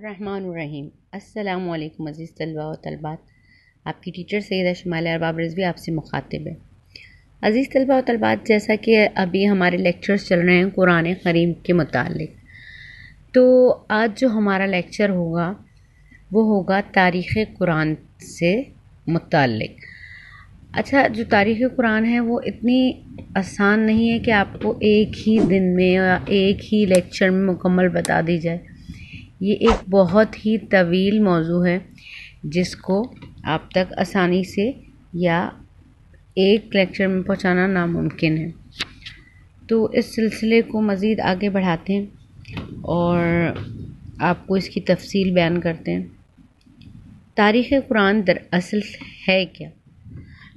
الرحمن الرحیم۔ السلام علیکم عزیز طلباء و طلبات، آپ کی ٹیچر سیدہ شمالیہ ارباب رضوی آپ سے مخاطب ہے۔ عزیز طلباء و طلبات، جیسا کہ ابھی ہمارے لیکچرز چل رہے ہیں قرآن کریم کے متعلق، تو آج جو ہمارا لیکچر ہوگا وہ ہوگا تاریخ قرآن سے متعلق۔ اچھا، جو تاریخ قرآن ہے وہ اتنی آسان نہیں ہے کہ آپ کو ایک ہی دن میں یا ایک ہی لیکچر میں مکمل بتا دی جائے۔ یہ ایک بہت ہی طویل موضوع ہے جس کو آپ تک آسانی سے یا ایک لیکچر میں پہنچانا ناممکن ہے۔ تو اس سلسلے کو مزید آگے بڑھاتے ہیں اور آپ کو اس کی تفصیل بیان کرتے ہیں۔ تاریخ قرآن دراصل ہے کیا؟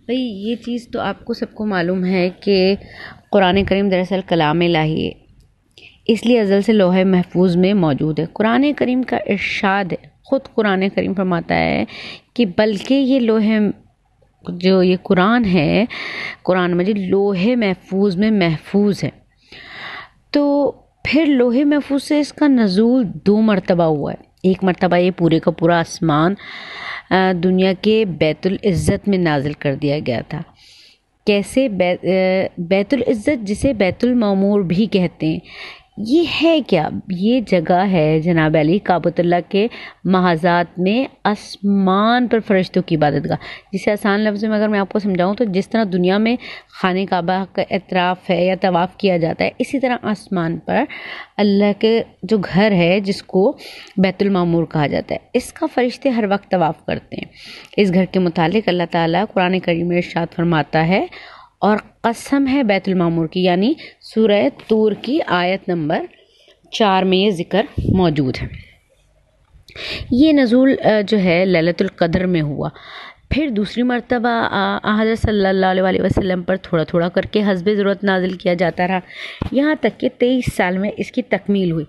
بھئی یہ چیز تو آپ کو سب کو معلوم ہے کہ قرآن کریم دراصل کلام الہی ہے، اس لیے ازل سے لوح محفوظ میں موجود ہے۔ قرآن کریم کا ارشاد ہے، خود قرآن کریم فرماتا ہے کہ بلکہ یہ جو یہ قرآن ہے، قرآن مجید لوح محفوظ میں محفوظ ہے۔ تو پھر لوح محفوظ سے اس کا نزول 2 مرتبہ ہوا ہے۔ ایک مرتبہ یہ پورے کا پورا آسمان دنیا کے بیت العزت میں نازل کر دیا گیا تھا۔ کیسے؟ بیت العزت جسے بیت المعمور بھی کہتے ہیں، یہ ہے کیا؟ یہ جگہ ہے جناب علی کعبۃ اللہ کے محاذات میں آسمان پر فرشتوں کی عبادت گاہ، جسے آسان لفظ میں اگر میں آپ کو سمجھاؤں تو جس طرح دنیا میں خانہ کعبہ کا اطراف ہے یا طواف کیا جاتا ہے، اسی طرح آسمان پر اللہ کے جو گھر ہے جس کو بیت المعمور کہا جاتا ہے، اس کا فرشتے ہر وقت طواف کرتے ہیں۔ اس گھر کے متعلق اللہ تعالیٰ قرآن کریم میں ارشاد فرماتا ہے، اور قسم ہے بیت المعمور کی، یعنی سورہ طور کی آیت نمبر 4 میں یہ ذکر موجود ہے۔ یہ نزول جو ہے لیلۃ القدر میں ہوا۔ پھر دوسری مرتبہ حضرت صلی اللہ علیہ وسلم پر تھوڑا تھوڑا کر کے حسب ضرورت نازل کیا جاتا رہا، یہاں تک کہ 23 سال میں اس کی تکمیل ہوئی۔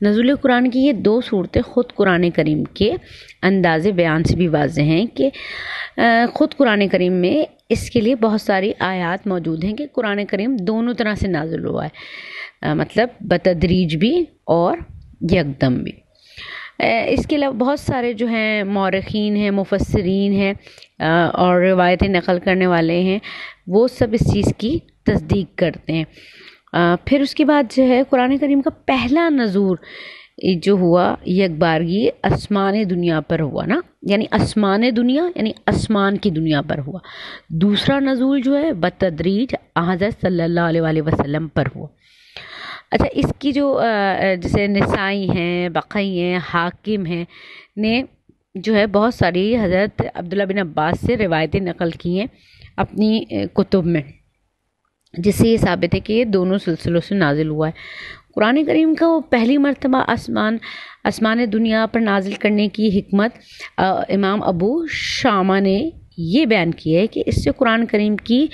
نزول قرآن کی یہ 2 صورتیں خود قرآن کریم کے انداز بیان سے بھی واضح ہیں کہ خود قرآن کریم میں اس کے لیے بہت ساری آیات موجود ہیں کہ قرآن کریم دونوں طرح سے نازل ہوا ہے، مطلب بتدریج بھی اور یکدم بھی۔ اس کے علاوہ بہت سارے جو ہیں مورخین ہیں، مفسرین ہیں اور روایتیں نقل کرنے والے ہیں، وہ سب اس چیز کی تصدیق کرتے ہیں۔ پھر اس کے بعد جو ہے قرآن کریم کا پہلا نزول جو ہوا یک بارگی آسمان دنیا پر ہوا نا، یعنی آسمان دنیا یعنی آسمان کی دنیا پر ہوا۔ دوسرا نزول جو ہے بتدریج حضرت صلی اللہ علیہ وسلم پر ہوا۔ اچھا، اس کی جو جیسے نسائی ہیں، بقی ہیں، حاکم ہیں نے جو ہے بہت ساری حضرت عبداللہ بن عباس سے روایتیں نقل کی ہیں اپنی کتب میں، جس سے یہ ثابت ہے کہ یہ دونوں سلسلوں سے نازل ہوا ہے۔ قرآن کریم کا وہ پہلی مرتبہ آسمان دنیا پر نازل کرنے کی حکمت امام ابو شامہ نے یہ بیان کی ہے کہ اس سے قرآن کریم کی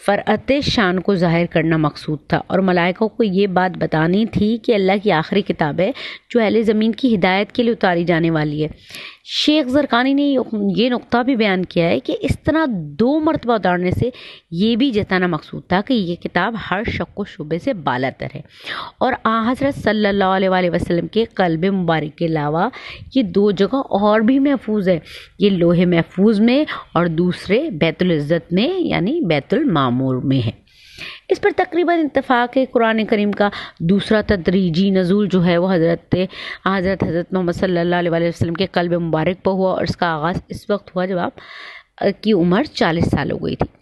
فرعت شان کو ظاہر کرنا مقصود تھا، اور ملائکہ کو یہ بات بتانی تھی کہ اللہ کی آخری کتاب ہے جو اہل زمین کی ہدایت کے لیے اتاری جانے والی ہے۔ شیخ زرقانی نے یہ نقطہ بھی بیان کیا ہے کہ اس طرح 2 مرتبہ اتارنے سے یہ بھی جتانا مقصود تھا کہ یہ کتاب ہر شک و شبے سے بالاتر ہے، اور حضرت صلی اللہ علیہ وسلم کے قلب مبارک کے علاوہ یہ 2 جگہ اور بھی محفوظ ہے، یہ لوح محفوظ میں اور دوسرے بیت العزت میں یعنی بیت المعمور میں ہے۔ اس پر تقریباً اتفاق ہے۔ قرآن کریم کا دوسرا تدریجی نزول جو ہے وہ حضرت محمد صلی اللہ علیہ وسلم کے قلب مبارک پر ہوا، اور اس کا آغاز اس وقت ہوا جب آپ کی عمر 40 سال ہو گئی تھی۔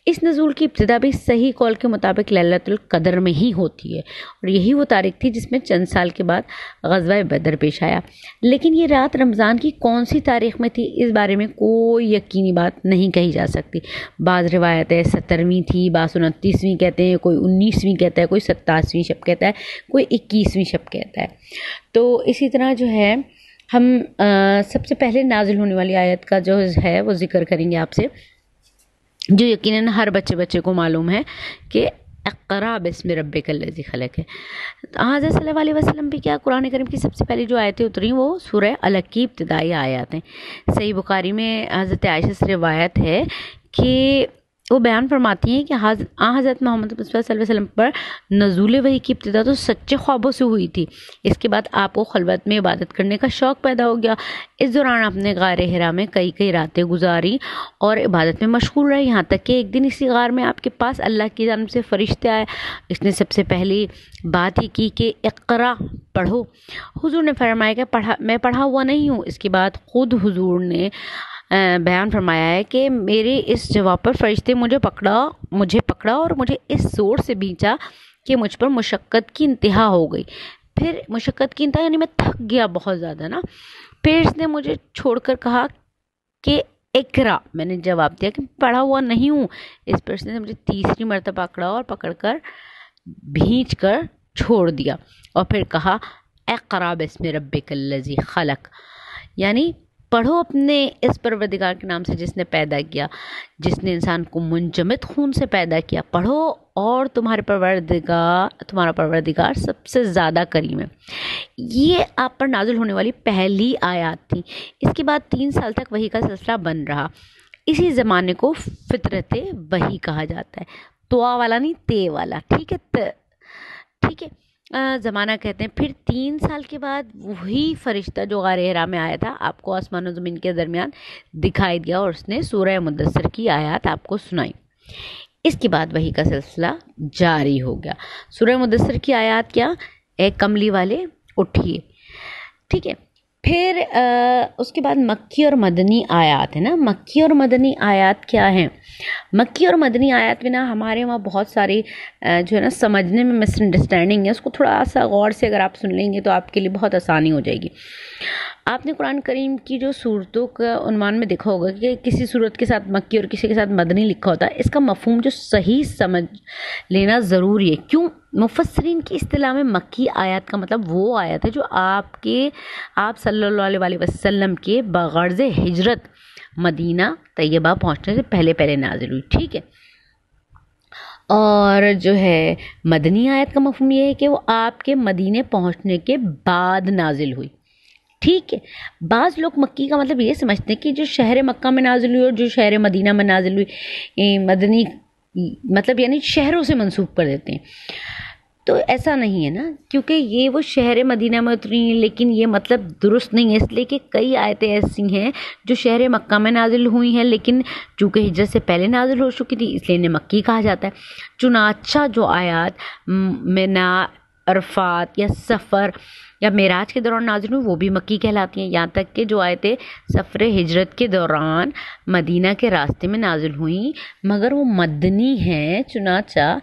اس نزول کی ابتدا بھی صحیح قول کے مطابق لیلۃ القدر میں ہی ہوتی ہے، اور یہی وہ تاریخ تھی جس میں چند سال کے بعد غزوہ بدر پیش آیا۔ لیکن یہ رات رمضان کی کون سی تاریخ میں تھی، اس بارے میں کوئی یقینی بات نہیں کہی جا سکتی۔ بعض روایتیں 17ویں تھی، بعض 29ویں کہتے ہیں، کوئی 19ویں کہتا ہے، کوئی 27ویں شب کہتا ہے، کوئی 21ویں شب کہتا ہے۔ تو اسی طرح جو ہے ہم سب سے پہلے نازل ہونے والی آیت کا جو ہے وہ ذکر کریں گے آپ سے، جو یقیناً ہر بچے کو معلوم ہے کہ اقرا بسم ربک الذی خلق ہے۔ حضرت صلی اللہ علیہ وسلم بھی کیا قرآن کریم کی سب سے پہلی جو آیتیں اتریں وہ سورہ علق کی ابتدائی آیات ہیں۔ صحیح بخاری میں حضرت عائشہ سے روایت ہے کہ وہ بیان فرماتی ہیں کہ حضرت محمد صلی اللہ علیہ وسلم پر نزول وحی کی ابتدا تو سچے خوابوں سے ہوئی تھی. اس کے بعد آپ کو خلوت میں عبادت کرنے کا شوق پیدا ہو گیا. اس دوران آپ نے غار حرا میں کئی راتیں گزاری اور عبادت میں مشغول رہے، یہاں تک کہ ایک دن اسی غار میں آپ کے پاس اللہ کی جانب سے فرشتے آئے. اس نے سب سے پہلی بات یہ کی کہ اقرا پڑھو. حضور نے فرمایا کہ میں پڑھا ہوا نہیں ہوں. اس کے بعد خود حضور نے بیان فرمایا ہے کہ میرے اس جواب پر فرشتے مجھے پکڑا اور مجھے اس زور سے بھینچا کہ مجھ پر مشقت کی انتہا ہو گئی. پھر مشقت کی انتہا یعنی میں تھک گیا بہت زیادہ نا. پھر اس نے مجھے چھوڑ کر کہا کہ اقرا. میں نے جواب دیا کہ پڑھا ہوا نہیں ہوں. اس پر اس نے مجھے تیسری مرتبہ پکڑا اور پکڑ کر بھینچ کر چھوڑ دیا اور پھر کہا اقرا بسم ربک الذی خلق، یعنی پڑھو اپنے اس پروردگار کے نام سے جس نے پیدا کیا، جس نے انسان کو منجمد خون سے پیدا کیا. پڑھو اور تمہارا پروردگار سب سے زیادہ کریم ہے. یہ آپ پر نازل ہونے والی پہلی آیات تھی. اس کے بعد 3 سال تک وحی کا سلسلہ بن رہا. اسی زمانے کو فطرت وحی کہا جاتا ہے. توا والا نہیں، تے والا، ٹھیک ہے زمانہ کہتے ہیں. پھر 3 سال کے بعد وہی فرشتہ جو غار حرا میں آیا تھا آپ کو آسمان و زمین کے درمیان دکھائی دیا اور اس نے سورہ مدثر کی آیات آپ کو سنائی. اس کے بعد وحی کا سلسلہ جاری ہو گیا. سورہ مدثر کی آیات کیا؟ اے کملی والے اٹھیے، ٹھیک ہے. پھر اس کے بعد مکی اور مدنی آیات ہے نا. مکی اور مدنی آیات کیا ہیں؟ مکی اور مدنی آیات میں نا ہمارے وہاں بہت ساری جو ہے نا سمجھنے میں مس انڈرسٹینڈنگ ہے. اس کو تھوڑا سا غور سے اگر آپ سن لیں گے تو آپ کے لیے بہت آسانی ہو جائے گی. آپ نے قرآن کریم کی جو صورتوں کا عنوان میں دیکھا ہوگا کہ کسی صورت کے ساتھ مکی اور کسی کے ساتھ مدنی لکھا ہوتا ہے. اس کا مفہوم جو صحیح سمجھ لینا ضروری ہے. کیوں؟ مفسرین کی اصطلاح میں مکی آیات کا مطلب وہ آیت ہے جو آپ صلی اللہ علیہ وسلم کے بغرض ہجرت مدینہ طیبہ پہنچنے سے پہلے نازل ہوئی، ٹھیک ہے. اور جو ہے مدنی آیت کا مفہوم یہ ہے کہ وہ آپ کے مدینے پہنچنے کے بعد نازل ہوئی، ٹھیک ہے. بعض لوگ مکی کا مطلب یہ سمجھتے ہیں کہ جو شہر مکہ میں نازل ہوئی اور جو شہر مدینہ میں نازل ہوئی، مدنی مطلب یعنی شہروں سے منسوب کر دیتے ہیں. تو ایسا نہیں ہے نا، کیونکہ یہ وہ شہر مدینہ میں اتری ہیں، لیکن یہ مطلب درست نہیں ہے. اس لیے کہ کئی آیتیں ایسی ہیں جو شہر مکہ میں نازل ہوئی ہیں لیکن چونکہ ہجرت سے پہلے نازل ہو چکی تھی اس لیے انہیں مکی کہا جاتا ہے. چنانچہ جو آیات منا، عرفات یا سفر یا معراج کے دوران نازل ہوئی وہ بھی مکی کہلاتی ہیں. یہاں تک کہ جو آیتیں سفر ہجرت کے دوران مدینہ کے راستے میں نازل ہوئیں مگر وہ مدنی ہیں. چنانچہ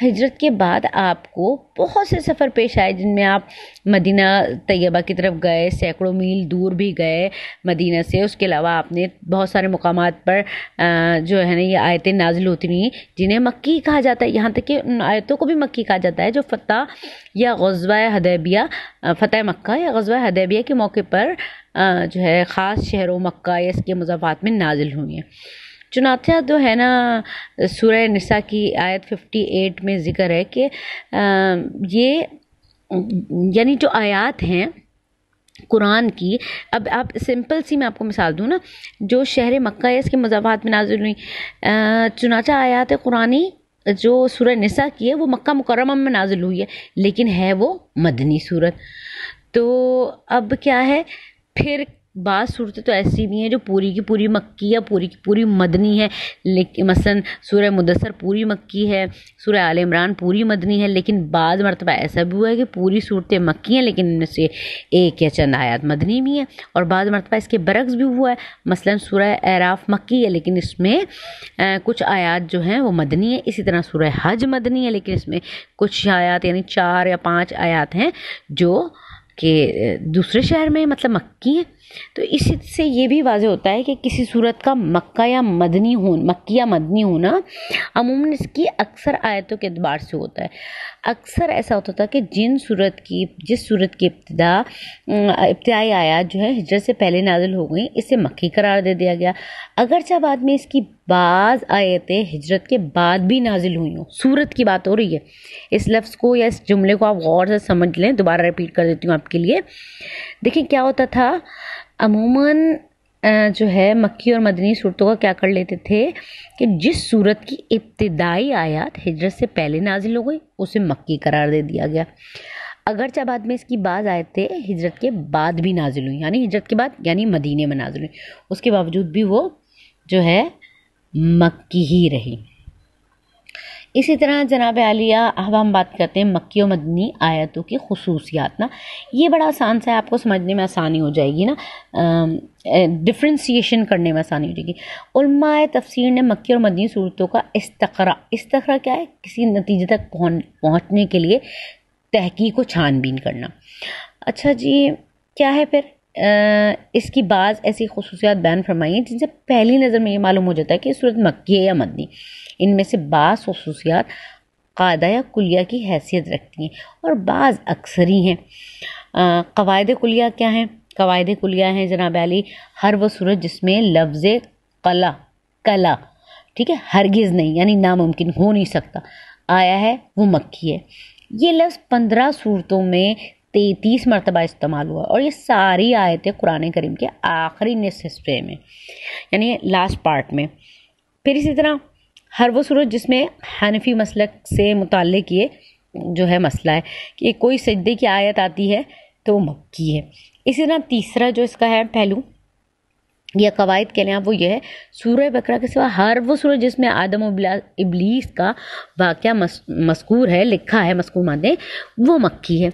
ہجرت کے بعد آپ کو بہت سے سفر پیش آئے جن میں آپ مدینہ طیبہ کی طرف گئے، سینکڑوں میل دور بھی گئے مدینہ سے. اس کے علاوہ آپ نے بہت سارے مقامات پر جو ہے نا یہ آیتیں نازل ہوتی رہیں جنہیں مکی کہا جاتا ہے. یہاں تک کہ ان آیتوں کو بھی مکی کہا جاتا ہے جو فتح یا غزوہ حدیبیہ، فتح مکہ یا غزوہ حدیبیہ کے موقع پر جو ہے خاص شہروں مکہ یا اس کے مضافات میں نازل ہوئی ہیں. چنانچہ جو ہے نا سورہ نساء کی آیت 58 میں ذکر ہے کہ یہ یعنی جو آیات ہیں قرآن کی، اب آپ سمپل سی میں آپ کو مثال دوں نا، جو شہر مکہ ہے اس کے مضافات میں نازل ہوئی. چنانچہ آیات قرآنی جو سورہ نساء کی ہے وہ مکہ مکرمہ میں نازل ہوئی ہے لیکن ہے وہ مدنی صورت. تو اب کیا ہے، پھر بعض صورتیں تو ایسی بھی ہیں جو پوری کی پوری مکی یا پوری کی پوری مدنی ہے. لیکن مثلا سورہ مدثر پوری مکی ہے، سورہ آل عمران پوری مدنی ہے، لیکن بعض مرتبہ ایسا بھی ہوا ہے کہ پوری صورتیں مکی ہیں لیکن ان میں سے ایک یا چند آیات مدنی بھی ہیں. اور بعض مرتبہ اس کے برعکس بھی ہوا ہے، مثلا سورہ اعراف مکی ہے لیکن اس میں کچھ آیات جو ہیں وہ مدنی ہیں. اسی طرح سورہ حج مدنی ہے لیکن اس میں کچھ آیات یعنی 4 یا 5 آیات ہیں جو کہ دوسرے شہر میں مطلب مکی ہیں. تو اسی سے یہ بھی واضح ہوتا ہے کہ کسی صورت کا مکی یا مدنی ہونا عموماً اس کی اکثر آیتوں کے اعتبار سے ہوتا ہے. اکثر ایسا ہوتا تھا کہ جس صورت کی ابتدائی آیات جو ہے ہجرت سے پہلے نازل ہو گئیں اسے مکی قرار دے دیا گیا، اگرچہ بعد میں اس کی بعض آیتیں ہجرت کے بعد بھی نازل ہوئی ہوں. صورت کی بات ہو رہی ہے. اس لفظ کو یا اس جملے کو آپ غور سے سمجھ لیں. دوبارہ ریپیٹ کر دیتی ہوں آپ کے لیے. دیکھیں کیا ہوتا تھا، عموماً جو ہے مکی اور مدنی صورتوں کا کیا کر لیتے تھے کہ جس صورت کی ابتدائی آیات ہجرت سے پہلے نازل ہو گئی اسے مکی قرار دے دیا گیا، اگرچہ بعد میں اس کی بعض آیتیں ہجرت کے بعد بھی نازل ہوئیں، یعنی ہجرت کے بعد یعنی مدینے میں نازل ہوئیں، اس کے باوجود بھی وہ جو ہے مکی ہی رہی۔ اسی طرح جناب عالیہ، اب ہم بات کرتے ہیں مکی و مدنی آیتوں کی خصوصیات نا، یہ بڑا آسان سا ہے، آپ کو سمجھنے میں آسانی ہو جائے گی نا، ڈفرینسیشن کرنے میں آسانی ہو جائے گی۔ علماء تفسیر نے مکی اور مدنی صورتوں کا استقرا کیا ہے؟ کسی نتیجے تک پہنچنے کے لیے تحقیق و چھان بین کرنا۔ اچھا جی، کیا ہے پھر اس کی بعض ایسی خصوصیات بیان فرمائی ہیں جن سے پہلی نظر میں یہ معلوم ہو جاتا ہے کہ یہ صورت مکی ہے یا مدنی۔ ان میں سے بعض خصوصیات قاعدہ یا کلیہ کی حیثیت رکھتی ہیں اور بعض اکثری ہیں۔ قواعد کلیہ کیا ہیں؟ قواعد کلیہ ہیں جناب علی، ہر وہ صورت جس میں لفظ کلا ٹھیک ہے ہرگز نہیں یعنی ناممکن ہو نہیں سکتا آیا ہے وہ مکی ہے۔ یہ لفظ 15 صورتوں میں 33 مرتبہ استعمال ہوا اور یہ ساری آیتیں قرآن کریم کے آخری نصف حصے میں یعنی لاسٹ پارٹ میں۔ پھر اسی طرح ہر وہ صورت جس میں حنفی مسلک سے متعلق یہ جو ہے مسئلہ ہے کہ کوئی سجدے کی آیت آتی ہے تو وہ مکی ہے۔ اسی طرح تیسرا جو اس کا ہے پہلو یا قواعد کہہ لیں آپ، وہ یہ ہے سورہ بقرہ کے سوا ہر وہ سورہ جس میں آدم و ابلیس کا واقعہ مذکور ہے، لکھا ہے، مذکور مانتے ہیں، وہ مکی ہے۔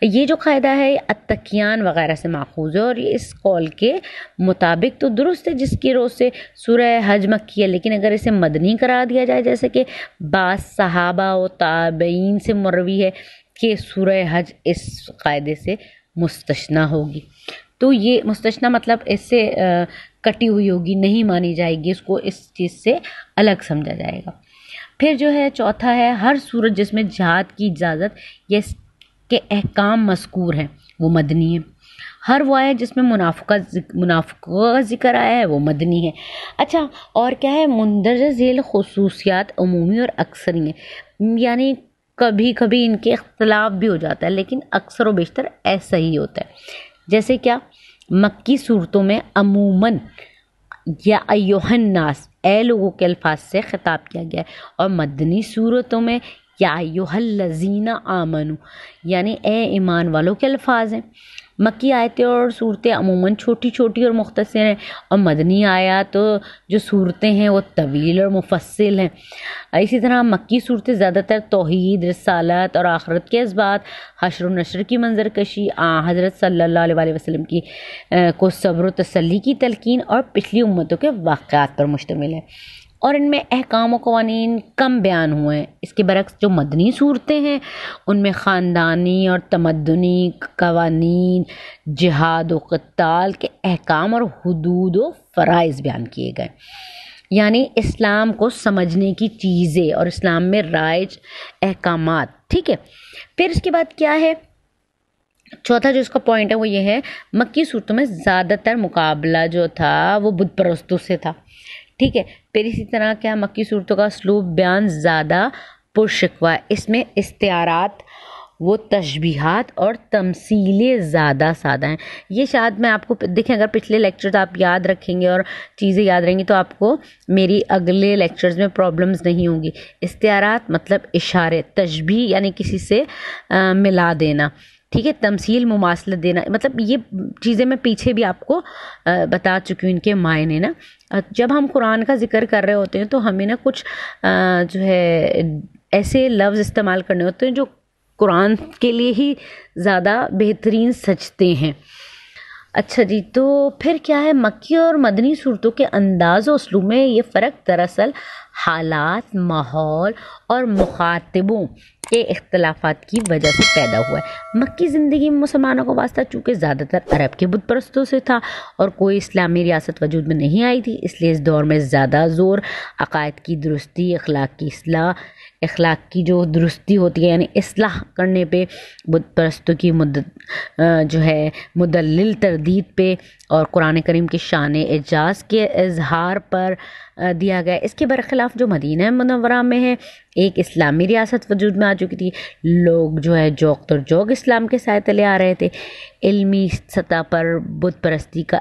یہ جو قاعدہ ہے التقیان وغیرہ سے ماخوذ ہے اور یہ اس قول کے مطابق تو درست ہے جس کی روز سے سورہ حج مکی ہے، لیکن اگر اسے مدنی قرار دیا جائے جیسے کہ بعض صحابہ و تابعین سے مروی ہے کہ سورہ حج اس قاعدے سے مستثنیٰ ہوگی، تو یہ مستثنیٰ مطلب اس سے کٹی ہوئی ہوگی، نہیں مانی جائے گی، اس کو اس چیز سے الگ سمجھا جائے گا۔ پھر جو ہے چوتھا ہے ہر صورت جس میں جہاد کی اجازت یا اس کے احکام مذکور ہیں وہ مدنی ہے۔ ہر وہ آیت جس میں منافقوں کا ذکر آیا ہے وہ مدنی ہے۔ اچھا، اور کیا ہے مندرجہ ذیل خصوصیات عمومی اور اکثری ہیں، یعنی کبھی کبھی ان کے اختلاف بھی ہو جاتا ہے لیکن اکثر و بیشتر ایسا ہی ہوتا ہے۔ جیسے کیا؟ مکی صورتوں میں عموماً یا ایھا الناس اے لوگوں کے الفاظ سے خطاب کیا گیا ہے، اور مدنی صورتوں میں یا ایھا الذین آمنوا یعنی اے ایمان والوں کے الفاظ ہیں۔ مکی آیتیں اور صورتیں عموماً چھوٹی چھوٹی اور مختصر ہیں، اور مدنی آیات جو صورتیں ہیں وہ طویل اور مفصل ہیں۔ اسی طرح مکی صورتیں زیادہ تر توحید، رسالت اور آخرت کے اثبات، حشر و نشر کی منظر کشی، حضرت صلی اللہ علیہ وسلم کی کو صبر و تسلی کی تلقین اور پچھلی امتوں کے واقعات پر مشتمل ہے، اور ان میں احکام و قوانین کم بیان ہوئے ہیں۔ اس کے برعکس جو مدنی صورتیں ہیں ان میں خاندانی اور تمدنی قوانین، جہاد و قتال کے احکام اور حدود و فرائض بیان کیے گئے، یعنی اسلام کو سمجھنے کی چیزیں اور اسلام میں رائج احکامات، ٹھیک ہے۔ پھر اس کے بعد کیا ہے؟ چوتھا جو اس کا پوائنٹ ہے وہ یہ ہے مکی صورتوں میں زیادہ تر مقابلہ جو تھا وہ بت پرستوں سے تھا، ٹھیک ہے۔ پھر اسی طرح کیا مکی صورتوں کا اسلوب بیان زیادہ پرشکوہ ہے، اس میں استعارات وہ تشبیہات اور تمثیلیں زیادہ سادہ ہیں۔ یہ شاید میں آپ کو دیکھیں اگر پچھلے لیکچرز آپ یاد رکھیں گے اور چیزیں یاد رہیں گی تو آپ کو میری اگلے لیکچرز میں پرابلمز نہیں ہوں گی۔ استعارات مطلب اشارے، تشبیہ یعنی کسی سے ملا دینا، ٹھیک ہے، تمثیل مماثلت دینا، مطلب یہ چیزیں میں پیچھے بھی آپ کو بتا چکی ہوں ان کے معنی نا۔ جب ہم قرآن کا ذکر کر رہے ہوتے ہیں تو ہمیں نا کچھ جو ہے ایسے لفظ استعمال کرنے ہوتے ہیں جو قرآن کے لیے ہی زیادہ بہترین سجتے ہیں۔ اچھا جی، تو پھر کیا ہے مکی اور مدنی صورتوں کے انداز و اسلوب میں یہ فرق دراصل حالات، ماحول اور مخاطبوں کے اختلافات کی وجہ سے پیدا ہوا ہے۔ مکی زندگی میں مسلمانوں کا واسطہ چونکہ زیادہ تر عرب کے بت پرستوں سے تھا اور کوئی اسلامی ریاست وجود میں نہیں آئی تھی، اس لیے اس دور میں زیادہ زور عقائد کی درستی، اخلاق کی جو درستی ہوتی ہے یعنی اصلاح کرنے پہ، بت پرستوں کی جو ہے مدلل تردید پہ اور قرآن کریم کے شان اعجاز کے اظہار پر دیا گیا۔ اس کے برخلاف جو مدینہ منورہ میں ہے ایک اسلامی ریاست وجود میں آ چکی تھی، لوگ جو ہے جوق تر جوق اسلام کے سائے تلے آ رہے تھے، علمی سطح پر بت پرستی کا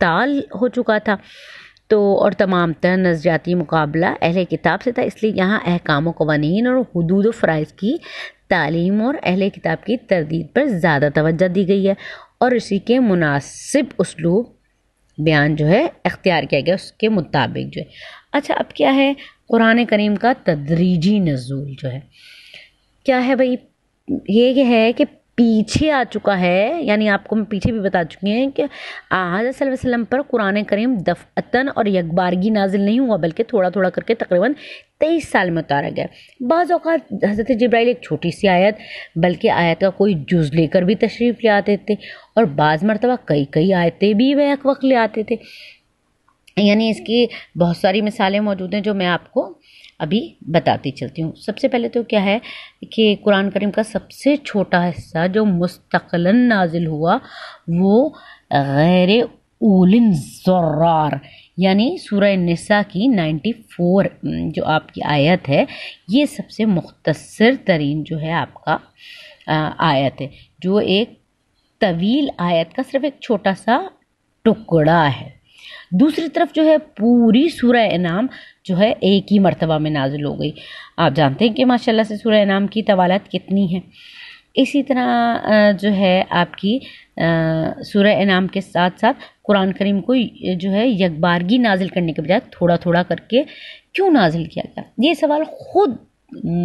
ابطال ہو چکا تھا، تو اور تمام تر نظریاتی مقابلہ اہل کتاب سے تھا، اس لیے یہاں احکام و قوانین اور حدود و فرائض کی تعلیم اور اہل کتاب کی تردید پر زیادہ توجہ دی گئی ہے، اور اسی کے مناسب اسلوب بیان جو ہے اختیار کیا گیا اس کے مطابق جو ہے۔ اچھا، اب کیا ہے قرآن کریم کا تدریجی نزول جو ہے، کیا ہے بھائی؟ یہ ہے کہ پیچھے آ چکا ہے، یعنی آپ کو میں پیچھے بھی بتا چکی ہیں کہ حضرت صلی اللہ علیہ وسلم پر قرآن کریم دفعتاً اور یکبارگی نازل نہیں ہوا، بلکہ تھوڑا تھوڑا کر کے تقریباً 23 سال میں اتارا گیا۔ بعض اوقات حضرت جبرائیل ایک چھوٹی سی آیت بلکہ آیت کا کوئی جز لے کر بھی تشریف لے آتے تھے، اور بعض مرتبہ کئی آیتیں بھی بیک وقت لے آتے تھے۔ یعنی اس کی بہت ساری مثالیں موجود ہیں جو میں آپ کو ابھی بتاتی چلتی ہوں۔ سب سے پہلے تو کیا ہے کہ قرآن کریم کا سب سے چھوٹا حصہ جو مستقلاً نازل ہوا وہ غیر اول ضرار یعنی سورہ نساء کی 94 جو آپ کی آیت ہے، یہ سب سے مختصر ترین جو ہے آپ کا آیت ہے، جو ایک طویل آیت کا صرف ایک چھوٹا سا ٹکڑا ہے۔ دوسری طرف جو ہے پوری سورہ انعام جو ہے ایک ہی مرتبہ میں نازل ہو گئی۔ آپ جانتے ہیں کہ ماشاءاللہ سے سورہ انعام کی طوالت کتنی ہے۔ اسی طرح جو ہے آپ کی سورہ انعام کے ساتھ ساتھ قرآن کریم کو جو ہے یکبارگی نازل کرنے کے بجائے تھوڑا تھوڑا کر کے کیوں نازل کیا گیا؟ یہ سوال خود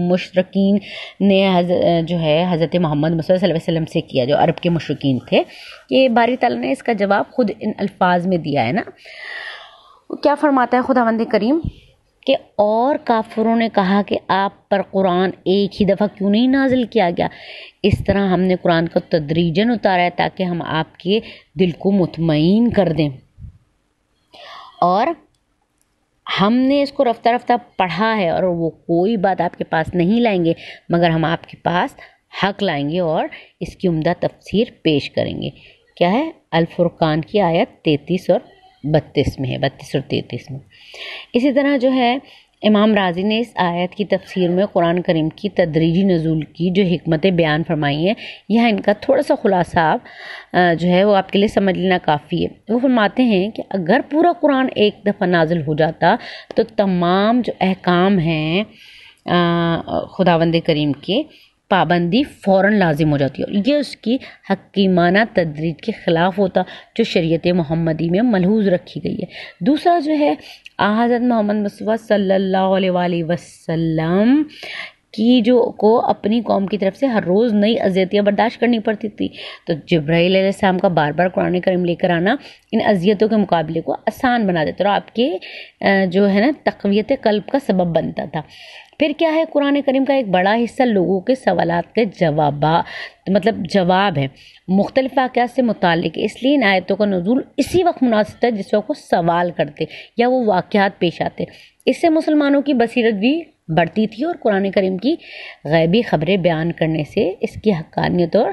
مشرکین نے جو ہے حضرت محمد صلی اللہ علیہ وسلم سے کیا، جو عرب کے مشرکین تھے، کہ باری تعالیٰ نے اس کا جواب خود ان الفاظ میں دیا ہے نا۔ کیا فرماتا ہے خداوند کریم کہ اور کافروں نے کہا کہ آپ پر قرآن ایک ہی دفعہ کیوں نہیں نازل کیا گیا؟ اس طرح ہم نے قرآن کو تدریجاً اتارا ہے تاکہ ہم آپ کے دل کو مطمئن کر دیں، اور ہم نے اس کو رفتہ رفتہ پڑھا ہے، اور وہ کوئی بات آپ کے پاس نہیں لائیں گے مگر ہم آپ کے پاس حق لائیں گے اور اس کی عمدہ تفسیر پیش کریں گے۔ کیا ہے؟ الفرقان کی آیت 33 اور 32 میں ہے، 32 اور 33 میں۔ اسی طرح جو ہے امام رازی نے اس آیت کی تفسیر میں قرآن کریم کی تدریجی نزول کی جو حکمتیں بیان فرمائی ہیں، یہاں ان کا تھوڑا سا خلاصہ آپ جو ہے وہ آپ کے لیے سمجھ لینا کافی ہے۔ وہ فرماتے ہیں کہ اگر پورا قرآن ایک دفعہ نازل ہو جاتا تو تمام جو احکام ہیں خداوند کریم کے پابندی فوراً لازم ہو جاتی ہے، اور یہ اس کی حکیمانہ تدریج کے خلاف ہوتا جو شریعت محمدی میں ملحوظ رکھی گئی ہے۔ دوسرا جو ہے حضرت محمد مصطفیٰ صلی اللہ علیہ وآلہ وسلم کی جو کو اپنی قوم کی طرف سے ہر روز نئی اذیتیاں برداشت کرنی پڑتی تھی، تو جبرائیل علیہ السلام کا بار بار قرآن کریم لے کر آنا ان اذیتوں کے مقابلے کو آسان بنا دیتا اور آپ کے جو ہے نا تقویت قلب کا سبب بنتا تھا۔ پھر کیا ہے قرآن کریم کا ایک بڑا حصہ لوگوں کے سوالات کے جواب ہے، مختلف واقعات سے متعلق، اس لیے ان آیتوں کا نزول اسی وقت مناسب تھا جس وقت وہ سوال کرتے یا وہ واقعات پیش آتے۔ اس سے مسلمانوں کی بصیرت بھی بڑھتی تھی اور قرآن کریم کی غیبی خبریں بیان کرنے سے اس کی حقانیت اور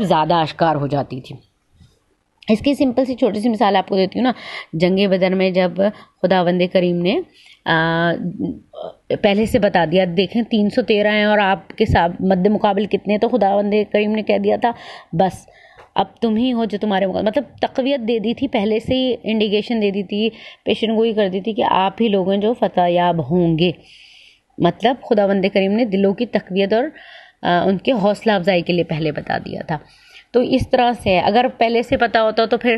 زیادہ آشکار ہو جاتی تھی۔ اس کی سمپل سی چھوٹی سی مثال آپ کو دیتی ہوں نا۔ جنگ بدر میں جب خداوند کریم نے پہلے سے بتا دیا، دیکھیں 313 ہیں اور آپ کے مد مقابل کتنے، تو خداوند کریم نے کہہ دیا تھا بس اب تم ہی ہو جو تمہارے مقابل، تقویت دے دی تھی، پہلے سے ہی انڈیکیشن دے دی تھی، پیشن گوئی کر دی تھی کہ آپ ہی لوگ ہیں جو فتح یاب ہوں گے۔ خداوند کریم نے دلوں کی تقویت اور ان کے حوصلہ افزائی کے لیے پہلے بتا دیا تھا۔ تو اس طرح سے اگر پہلے سے پتہ ہوتا تو پھر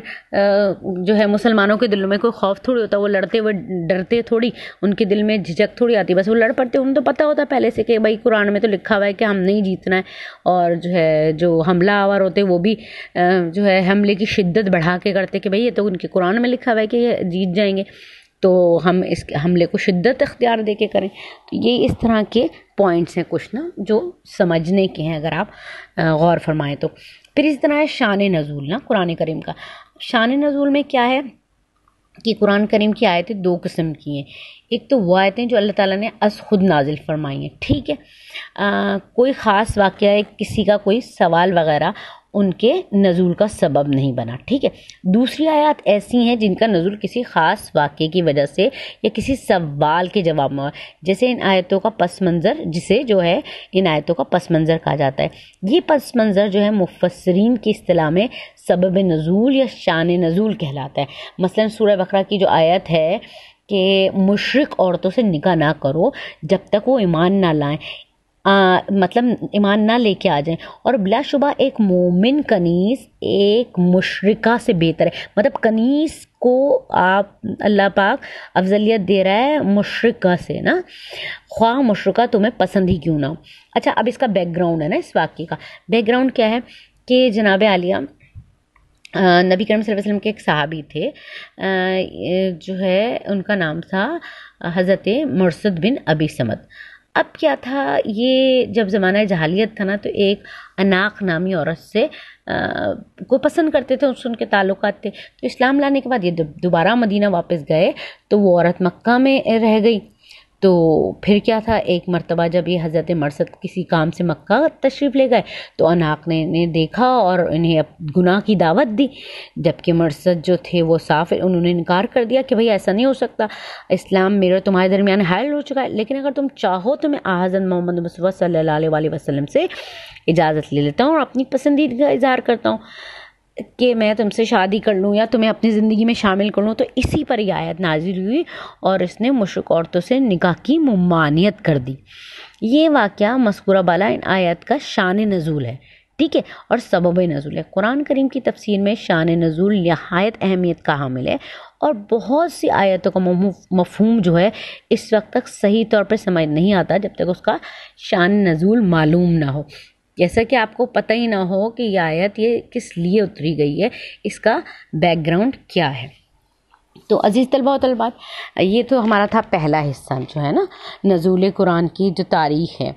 جو ہے مسلمانوں کے دلوں میں کوئی خوف تھوڑی ہوتا، وہ لڑتے ہوئے ڈرتے تھوڑی، ان کے دل میں جھجک تھوڑی آتی، بس وہ لڑ پڑتے۔ انہیں تو پتہ ہوتا پہلے سے کہ بھائی قرآن میں تو لکھا ہوا ہے کہ ہم نہیں جیتنا ہے، اور جو ہے جو حملہ آور ہوتے وہ بھی جو ہے حملے کی شدت بڑھا کے کرتے کہ بھائی یہ تو ان کے قرآن میں لکھا ہوا ہے کہ یہ جیت جائیں گے، تو ہم اس حملے کو شدت اختیار دے کے کریں۔ تو یہ اس طرح کے پوائنٹس ہیں کچھ نا جو سمجھنے کے ہیں اگر آپ غور فرمائیں تو۔ پھر اس طرح ہے شان نزول نا قرآن کریم کا۔ شان نزول میں کیا ہے کہ قرآن کریم کی آیتیں دو قسم کی ہیں۔ ایک تو وہ آیتیں جو اللہ تعالیٰ نے از خود نازل فرمائی ہیں، ٹھیک ہے، کوئی خاص واقعہ ہے، کسی کا کوئی سوال وغیرہ، ان کے نزول کا سبب نہیں بنا. ٹھیک ہے. دوسری آیات ایسی ہیں جن کا نزول کسی خاص واقعے کی وجہ سے یا کسی سوال کے جواب میں، جیسے ان آیتوں کا پس منظر، جسے جو ہے ان آیتوں کا پس منظر کہا جاتا ہے. یہ پس منظر جو ہے مفسرین کی اصطلاح میں سبب نزول یا شان نزول کہلاتا ہے. مثلا سورہ بقرہ کی جو آیت ہے کہ مشرک عورتوں سے نکاح نہ کرو جب تک وہ ایمان نہ لائیں، مطلب ایمان نہ لے کے آ جائیں، اور بلا شبہ ایک مومن کنیز ایک مشرکہ سے بہتر ہے. مطلب کنیز کو آپ اللہ پاک افضلیت دے رہا ہے مشرکہ سے نا، خواہ مشرکہ تمہیں پسند ہی کیوں نہ ہو. اچھا، اب اس کا بیک گراؤنڈ ہے نا، اس واقعے کا بیک گراؤنڈ کیا ہے کہ جناب عالیہ نبی کریم صلی اللہ علیہ وسلم کے ایک صحابی تھے، جو ہے ان کا نام تھا حضرت مرثد بن ابی سمت. اب کیا تھا، یہ جب زمانہ جہالیت تھا نا، تو ایک اناق نامی عورت سے کو پسند کرتے تھے، اس سے ان کے تعلقات تھے. تو اسلام لانے کے بعد یہ دوبارہ مدینہ واپس گئے تو وہ عورت مکہ میں رہ گئی. تو پھر کیا تھا، ایک مرتبہ جب یہ حضرت مرثد کسی کام سے مکہ تشریف لے گئے تو اناق نے انہیں دیکھا اور انہیں گناہ کی دعوت دی، جبکہ مرثد جو تھے وہ صاف انہوں نے انکار کر دیا کہ بھئی ایسا نہیں ہو سکتا، اسلام میرے اور تمہارے درمیان حائل ہو چکا ہے، لیکن اگر تم چاہو تو میں حضرت محمد مصطفیٰ صلی اللہ علیہ وسلم سے اجازت لے لیتا ہوں اور اپنی پسندیدگی کا اظہار کرتا ہوں کہ میں تم سے شادی کر لوں یا تمہیں اپنی زندگی میں شامل کر لوں. تو اسی پر یہ آیت نازل ہوئی اور اس نے مشرک عورتوں سے نکاح کی ممانعت کر دی. یہ واقعہ مذکورہ بالا ان آیت کا شان نزول ہے. ٹھیک ہے، اور سبب نزول ہے. قرآن کریم کی تفسیر میں شان نزول نہایت اہمیت کا حامل ہے اور بہت سی آیتوں کا مفہوم جو ہے اس وقت تک صحیح طور پر سمجھ نہیں آتا جب تک اس کا شان نزول معلوم نہ ہو. جیسا کہ آپ کو پتہ ہی نہ ہو کہ یہ آیت یہ کس لیے اتری گئی ہے، اس کا بیک گراؤنڈ کیا ہے. تو عزیز طلبہ و طالبات، یہ تو ہمارا تھا پہلا حصہ جو ہے نا نزول قرآن کی جو تاریخ ہے.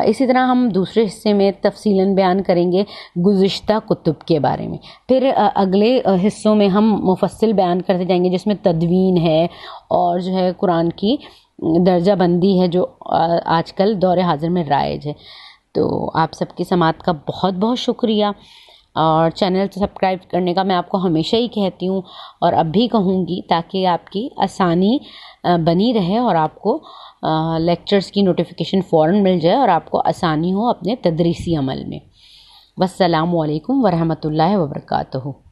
اسی طرح ہم دوسرے حصے میں تفصیلاً بیان کریں گے گزشتہ کتب کے بارے میں. پھر اگلے حصوں میں ہم مفصل بیان کرتے جائیں گے جس میں تدوین ہے اور جو ہے قرآن کی درجہ بندی ہے جو آج کل دور حاضر میں رائج ہے. تو آپ سب کی سماعت کا بہت بہت شکریہ، اور چینل سبسکرائب کرنے کا میں آپ کو ہمیشہ ہی کہتی ہوں اور اب بھی کہوں گی تاکہ آپ کی آسانی بنی رہے اور آپ کو لیکچرز کی نوٹیفیکیشن فوراً مل جائے اور آپ کو آسانی ہو اپنے تدریسی عمل میں. والسلام علیکم ورحمۃ اللہ وبرکاتہ.